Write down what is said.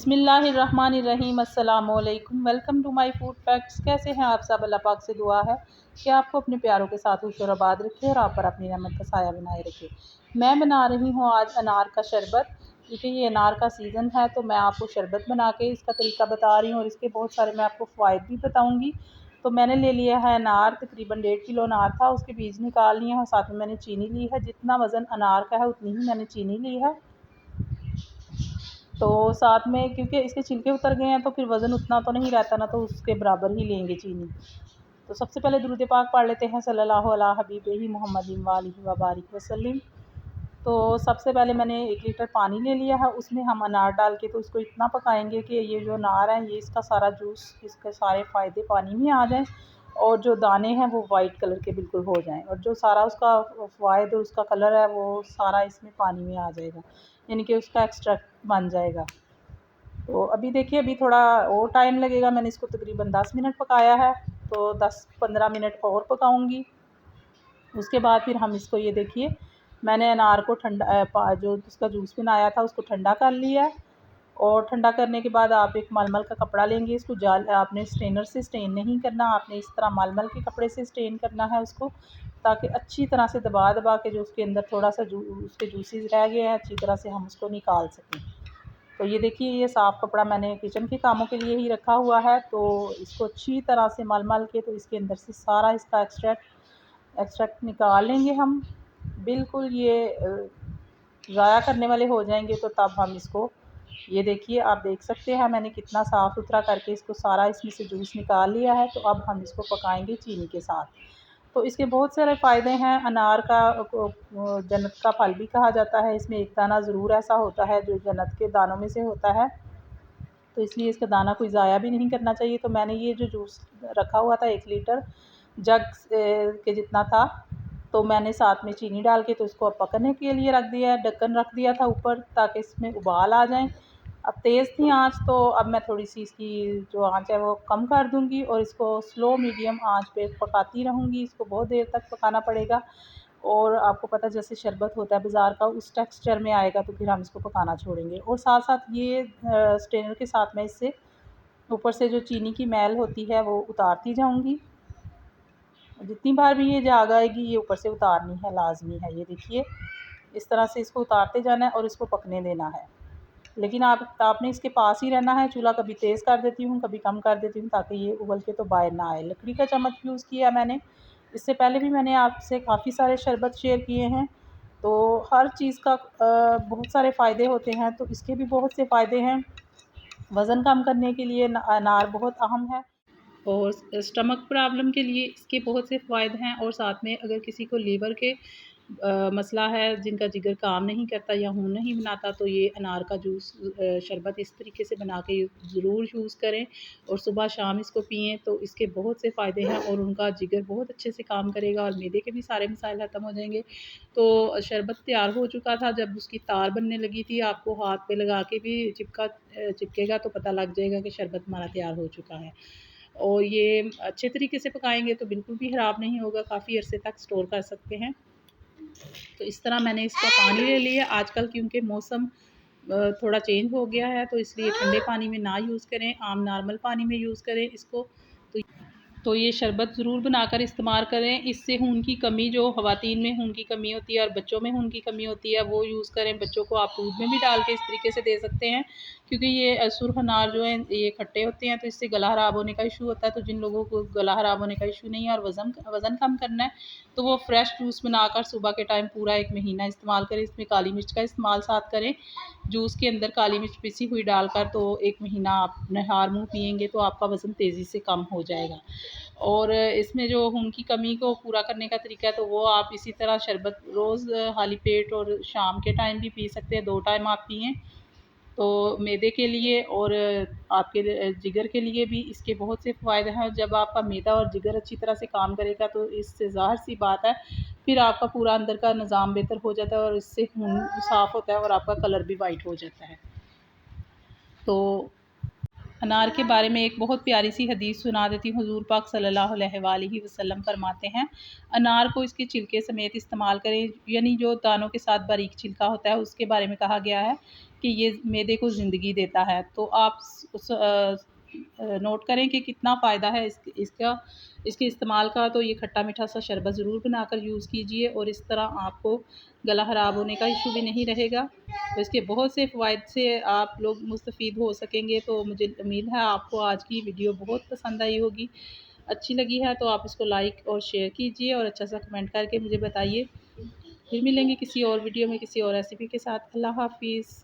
बिस्मिल्लाहिर्रहमानिर्रहीम अस्सलामुअलैकुम। Welcome to my food facts. कैसे हैं आप सब? अल्लाह पाक से दुआ है कि आपको अपने प्यारों के साथ खुश और आबाद रखे और आप पर अपनी रहमत का साया बनाए रखे। मैं बना रही हूँ आज अनार का शरबत, क्योंकि ये अनार का सीज़न है तो मैं आपको शरबत बना के इसका तरीका बता रही हूँ और इसके बहुत सारे मैं आपको फ़वाइद भी बताऊँगी। तो मैंने ले लिया है अनार, तकरीबन 1.5 किलो अनार था, उसके बीज निकाल लिए हैं और साथ में मैंने चीनी ली है। जितना वज़न अनार का है उतनी ही मैंने चीनी ली है। तो साथ में क्योंकि इसके छिलके उतर गए हैं तो फिर वज़न उतना तो नहीं रहता ना, तो उसके बराबर ही लेंगे चीनी। तो सबसे पहले दुरूद पाक पढ़ लेते हैं सल्लल्लाहु अला हबीबिही मुहम्मदिन व आलिहि व बारिक वसल्लम। तो सबसे पहले मैंने 1 लीटर पानी ले लिया है, उसमें हम अनार डाल के तो इसको इतना पकाएंगे कि ये जो अनार है ये इसका सारा जूस, इसके सारे फ़ायदे पानी में आ जाएँ और जो दाने हैं वो वाइट कलर के बिल्कुल हो जाएं और जो सारा उसका फ़ायदा और उसका कलर है वो सारा इसमें पानी में आ जाएगा, यानी कि उसका एक्सट्रैक्ट बन जाएगा। तो अभी देखिए, अभी थोड़ा और टाइम लगेगा। मैंने इसको तकरीबन 10 मिनट पकाया है, तो 10-15 मिनट और पकाऊंगी। उसके बाद फिर हम इसको, ये देखिए मैंने अनार को ठंडा जो उसका जूस बनाया था उसको ठंडा कर लिया। और ठंडा करने के बाद आप एक मलमल का कपड़ा लेंगे, इसको जाल आपने स्ट्रेनर से स्टेन नहीं करना, आपने इस तरह मलमल के कपड़े से स्टेन करना है उसको, ताकि अच्छी तरह से दबा दबा के जो उसके अंदर थोड़ा सा उसके जूसेस रह गए हैं अच्छी तरह से हम उसको निकाल सकें। तो ये देखिए, ये साफ़ कपड़ा मैंने किचन के कामों के लिए ही रखा हुआ है। तो इसको अच्छी तरह से मल के तो इसके अंदर से सारा इसका एक्सट्रैक्ट निकाल लेंगे हम। बिल्कुल ये ज़ाया करने वाले हो जाएंगे तो तब हम इसको, ये देखिए आप देख सकते हैं मैंने कितना साफ़ सुथरा करके इसको सारा इसमें से जूस निकाल लिया है। तो अब हम इसको पकाएंगे चीनी के साथ। तो इसके बहुत सारे फ़ायदे हैं। अनार का जन्नत का फल भी कहा जाता है। इसमें एक दाना ज़रूर ऐसा होता है जो जन्नत के दानों में से होता है, तो इसलिए इसका दाना कोई ज़ाया भी नहीं करना चाहिए। तो मैंने ये जो जूस रखा हुआ था 1 लीटर जग के जितना था, तो मैंने साथ में चीनी डाल के तो इसको अब पकने के लिए रख दिया है। ढक्कन रख दिया था ऊपर ताकि इसमें उबाल आ जाएँ। अब तेज़ थी आँच, तो अब मैं थोड़ी सी इसकी जो आँच है वो कम कर दूँगी और इसको स्लो मीडियम आँच पे पकाती रहूँगी। इसको बहुत देर तक पकाना पड़ेगा और आपको पता है जैसे शरबत होता है बाज़ार का उस टेक्सचर में आएगा तो फिर हम इसको पकाना छोड़ेंगे। और साथ साथ ये स्ट्रेनर के साथ मैं इससे ऊपर से जो चीनी की मैल होती है वो उतारती जाऊँगी। जितनी बार भी ये जाग आएगी ये ऊपर से उतारनी है, लाजमी है। ये देखिए इस तरह से इसको उतारते जाना है और इसको पकने देना है। लेकिन आपने इसके पास ही रहना है। चूल्हा कभी तेज़ कर देती हूँ, कभी कम कर देती हूँ ताकि ये उबल के तो बाहर ना आए। लकड़ी का चम्मच यूज़ किया मैंने। इससे पहले भी मैंने आपसे काफ़ी सारे शरबत शेयर किए हैं। तो हर चीज़ का बहुत सारे फ़ायदे होते हैं, तो इसके भी बहुत से फ़ायदे हैं। वज़न कम करने के लिए अनार बहुत अहम है और स्टमक प्रॉब्लम के लिए इसके बहुत से फ़ायदे हैं। और साथ में अगर किसी को लीवर के मसला है, जिनका जिगर काम नहीं करता या खून नहीं बनाता, तो ये अनार का जूस शरबत इस तरीके से बना के ज़रूर यूज़ करें और सुबह शाम इसको पिएँ। तो इसके बहुत से फ़ायदे हैं और उनका जिगर बहुत अच्छे से काम करेगा और मैदे के भी सारे मसाइल ख़त्म हो जाएंगे। तो शरबत तैयार हो चुका था। जब उसकी तार बनने लगी थी, आपको हाथ पे लगा के भी चिपकेगा तो पता लग जाएगा कि शरबत हमारा तैयार हो चुका है। और ये अच्छे तरीके से पकाएंगे तो बिल्कुल भी ख़राब नहीं होगा, काफ़ी अरसे तक स्टोर कर सकते हैं। तो इस तरह मैंने इसका पानी ले लिया। आजकल क्योंकि मौसम थोड़ा चेंज हो गया है तो इसलिए ठंडे पानी में ना यूज़ करें, आम नॉर्मल पानी में यूज़ करें इसको। तो ये शरबत ज़रूर बनाकर इस्तेमाल करें। इससे खून की कमी, जो ख़वातीन में खून की कमी होती है और बच्चों में खून की कमी होती है, वो यूज़ करें। बच्चों को आप दूध में भी डाल के इस तरीके से दे सकते हैं, क्योंकि ये सुर्ख अनार जो है ये खट्टे होते हैं तो इससे गला ख़राब होने का इशू होता है। तो जिन लोगों को गला ख़राब होने का इशू नहीं है और वज़न कम करना है, तो वो फ्रेश जूस बनाकर सुबह के टाइम पूरा 1 महीना इस्तेमाल करें। इसमें काली मिर्च का इस्तेमाल साथ करें, जूस के अंदर काली मिर्च पिसी हुई डालकर। तो 1 महीना आप नहार मुँह पिएँगे तो आपका वज़न तेज़ी से कम हो जाएगा। और इसमें जो खून की कमी को पूरा करने का तरीका है, तो वो आप इसी तरह शरबत रोज़ खाली पेट और शाम के टाइम भी पी सकते हैं। 2 टाइम आप पिएँ तो मैदे के लिए और आपके जिगर के लिए भी इसके बहुत से फ़ायदे हैं। जब आपका मैदा और जिगर अच्छी तरह से काम करेगा तो इससे ज़ाहिर-सी बात है फिर आपका पूरा अंदर का निज़ाम बेहतर हो जाता है और इससे खून साफ़ होता है और आपका कलर भी वाइट हो जाता है। तो अनार के बारे में एक बहुत प्यारी सी हदीस सुना देती हूँ। हुज़ूर पाक सल्लल्लाहु अलैहि वसल्लम फरमाते हैं, अनार को इसके छिलके समेत इस्तेमाल करें, यानी जो दानों के साथ बारीक छिलका होता है उसके बारे में कहा गया है कि ये मैदे को ज़िंदगी देता है। तो आप नोट करें कि कितना फ़ायदा है इसके इस्तेमाल का। तो ये खट्टा मीठा सा शरबत ज़रूर बनाकर यूज़ कीजिए और इस तरह आपको गला ख़राब होने का इशू भी नहीं रहेगा। तो इसके बहुत से फ़वाइद से आप लोग मुस्तफ़ीद हो सकेंगे। तो मुझे उम्मीद है आपको आज की वीडियो बहुत पसंद आई होगी। अच्छी लगी है तो आप इसको लाइक और शेयर कीजिए और अच्छा सा कमेंट करके मुझे बताइए। फिर मिलेंगे किसी और वीडियो में किसी और रेसिपी के साथ। अल्लाह हाफ़िज़।